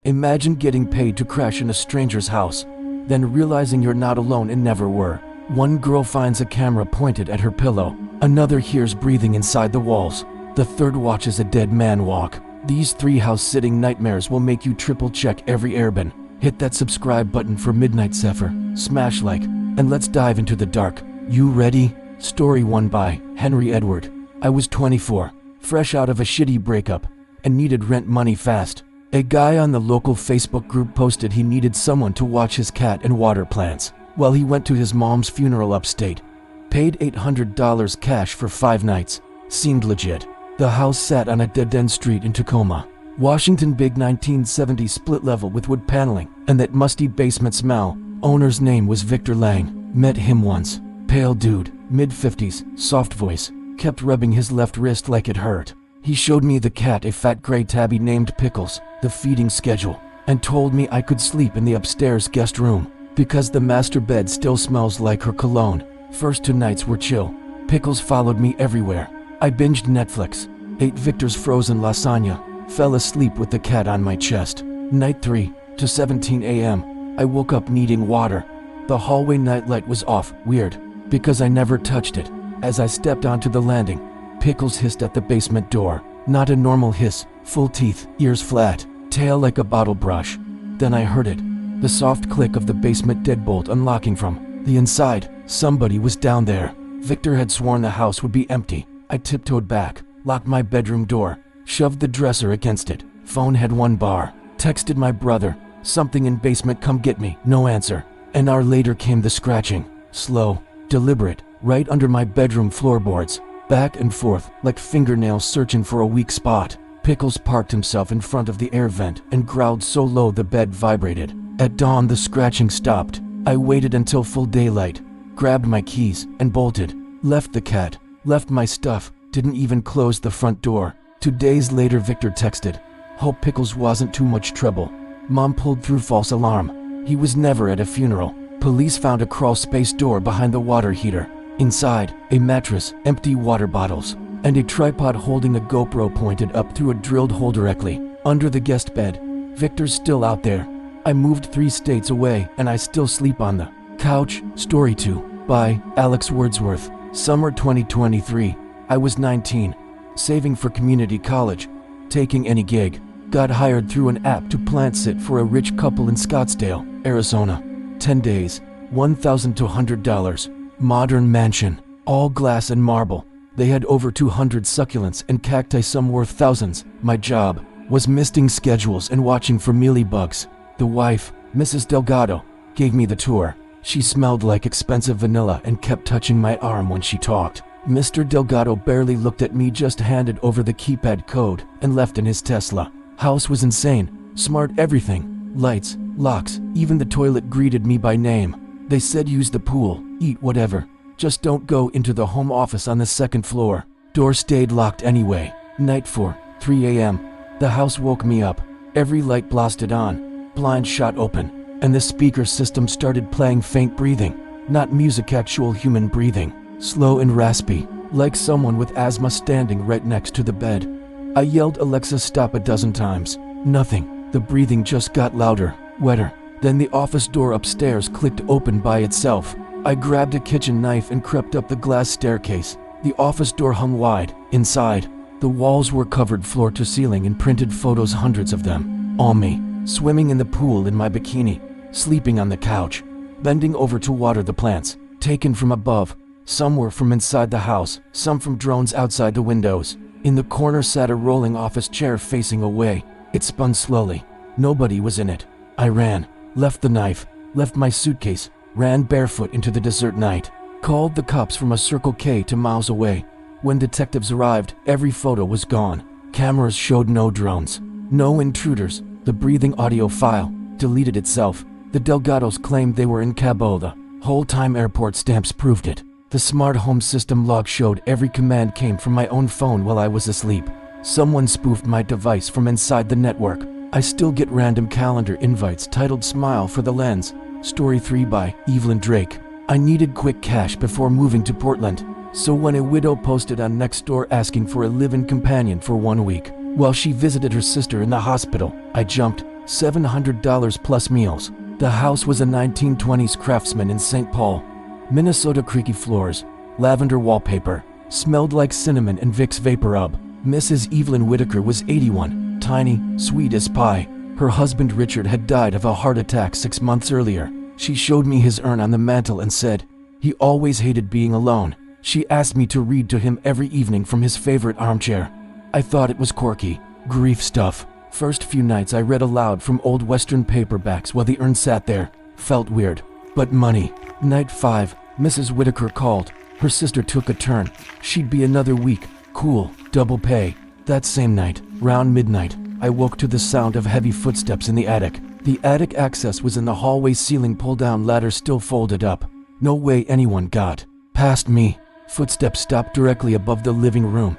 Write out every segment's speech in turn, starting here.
Imagine getting paid to crash in a stranger's house, then realizing you're not alone and never were. One girl finds a camera pointed at her pillow. Another hears breathing inside the walls. The third watches a dead man walk. These 3 house-sitting nightmares will make you triple-check every airbin. Hit that subscribe button for Midnight Zephyr, smash like, and let's dive into the dark. You ready? Story 1 by Henry Edward. I was 24, fresh out of a shitty breakup, and needed rent money fast. A guy on the local Facebook group posted he needed someone to watch his cat and water plants while he went to his mom's funeral upstate. Paid $800 cash for 5 nights. Seemed legit. The house sat on a dead-end street in Tacoma, Washington. Big 1970 split level with wood paneling and that musty basement smell. Owner's name was Victor Lang. Met him once. Pale dude, mid-50s, soft voice. Kept rubbing his left wrist like it hurt. He showed me the cat, a fat gray tabby named Pickles, the feeding schedule, and told me I could sleep in the upstairs guest room because the master bed still smells like her cologne. First 2 nights were chill. Pickles followed me everywhere. I binged Netflix, ate Victor's frozen lasagna, fell asleep with the cat on my chest. Night 3, to 17 a.m., I woke up needing water. The hallway nightlight was off, weird, because I never touched it. As I stepped onto the landing, Pickles hissed at the basement door. Not a normal hiss, full teeth, ears flat, tail like a bottle brush. Then I heard it, the soft click of the basement deadbolt unlocking from the inside. Somebody was down there. Victor had sworn the house would be empty. I tiptoed back, locked my bedroom door, shoved the dresser against it. Phone had 1 bar. Texted my brother, something in basement, come get me. No answer. An hour later came the scratching. Slow, deliberate, right under my bedroom floorboards. Back and forth, like fingernails searching for a weak spot. Pickles parked himself in front of the air vent and growled so low the bed vibrated. At dawn the scratching stopped. I waited until full daylight, grabbed my keys and bolted. Left the cat, left my stuff, didn't even close the front door. 2 days later Victor texted, hope Pickles wasn't too much trouble. Mom pulled through false alarm. He was never at a funeral. Police found a crawl space door behind the water heater. Inside, a mattress, empty water bottles, and a tripod holding a GoPro pointed up through a drilled hole directly under the guest bed. Victor's still out there. I moved 3 states away and I still sleep on the couch. Story 2 by Alex Wordsworth. Summer 2023. I was 19, saving for community college, taking any gig. Got hired through an app to plant sit for a rich couple in Scottsdale, Arizona. 10 days, $1,200. Modern mansion, all glass and marble. They had over 200 succulents and cacti, some worth thousands. My job was misting schedules and watching for mealybugs. The wife, Mrs. Delgado, gave me the tour. She smelled like expensive vanilla and kept touching my arm when she talked. Mr. Delgado barely looked at me, just handed over the keypad code and left in his Tesla. House was insane, smart everything, lights, locks, even the toilet greeted me by name. They said use the pool, eat whatever, just don't go into the home office on the 2nd floor. Door stayed locked anyway. Night 4, 3 a.m. The house woke me up. Every light blasted on, blind shot open, and the speaker system started playing faint breathing. Not music, actual human breathing. Slow and raspy, like someone with asthma standing right next to the bed. I yelled Alexa stop a dozen times. Nothing. The breathing just got louder, wetter. Then the office door upstairs clicked open by itself. I grabbed a kitchen knife and crept up the glass staircase. The office door hung wide. Inside, the walls were covered floor to ceiling in printed photos, hundreds of them. All me, swimming in the pool in my bikini, sleeping on the couch, bending over to water the plants, taken from above. Some were from inside the house, some from drones outside the windows. In the corner sat a rolling office chair facing away. It spun slowly. Nobody was in it. I ran, left the knife, left my suitcase, ran barefoot into the desert night, called the cops from a Circle K to miles away. When detectives arrived, every photo was gone. Cameras showed no drones, no intruders. The breathing audio file deleted itself. The Delgados claimed they were in Cabo. The whole time airport stamps proved it. The smart home system log showed every command came from my own phone while I was asleep. Someone spoofed my device from inside the network. I still get random calendar invites titled Smile for the Lens. Story 3 by Evelyn Drake. I needed quick cash before moving to Portland, so when a widow posted on Nextdoor asking for a live-in companion for 1 week while she visited her sister in the hospital, I jumped, $700 plus meals. The house was a 1920s craftsman in St. Paul. Minnesota creaky floors, lavender wallpaper, smelled like cinnamon and Vicks Vapor Rub. Mrs. Evelyn Whitaker was 81, tiny, sweet as pie. Her husband Richard had died of a heart attack 6 months earlier. She showed me his urn on the mantel and said, he always hated being alone. She asked me to read to him every evening from his favorite armchair. I thought it was quirky, grief stuff. First few nights I read aloud from old Western paperbacks while the urn sat there. Felt weird. But money. Night 5, Mrs. Whitaker called. Her sister took a turn. She'd be another week. Cool, double pay. That same night, round midnight, I woke to the sound of heavy footsteps in the attic. The attic access was in the hallway ceiling pull-down ladder still folded up. No way anyone got past me. Footsteps stopped directly above the living room.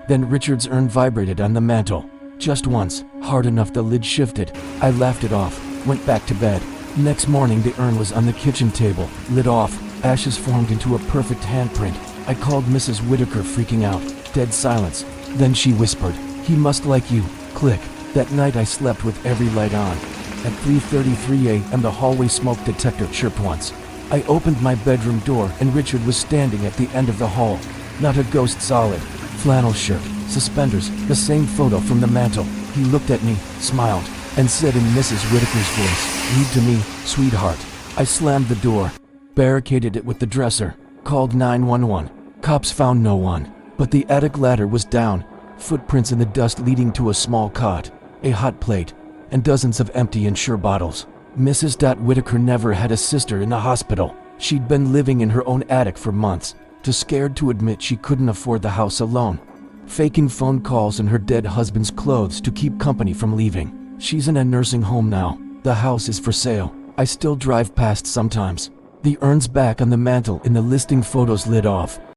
Then Richard's urn vibrated on the mantel. Just once, hard enough the lid shifted. I laughed it off, went back to bed. Next morning the urn was on the kitchen table, lid off, ashes formed into a perfect handprint. I called Mrs. Whitaker, freaking out. Dead silence. Then she whispered, he must like you. Click. That night I slept with every light on. At 3:33 a.m. the hallway smoke detector chirped once. I opened my bedroom door and Richard was standing at the end of the hall. Not a ghost, solid. Flannel shirt, suspenders, the same photo from the mantel. He looked at me, smiled, and said in Mrs. Whitaker's voice, read to me, sweetheart. I slammed the door, barricaded it with the dresser, called 911. Cops found no one, but the attic ladder was down, footprints in the dust leading to a small cot, a hot plate, and dozens of empty Ensure bottles. Mrs. Whitaker never had a sister in the hospital. She'd been living in her own attic for months, too scared to admit she couldn't afford the house alone, faking phone calls in her dead husband's clothes to keep company from leaving. She's in a nursing home now. The house is for sale. I still drive past sometimes. The urn's back on the mantel in the listing photos lit off.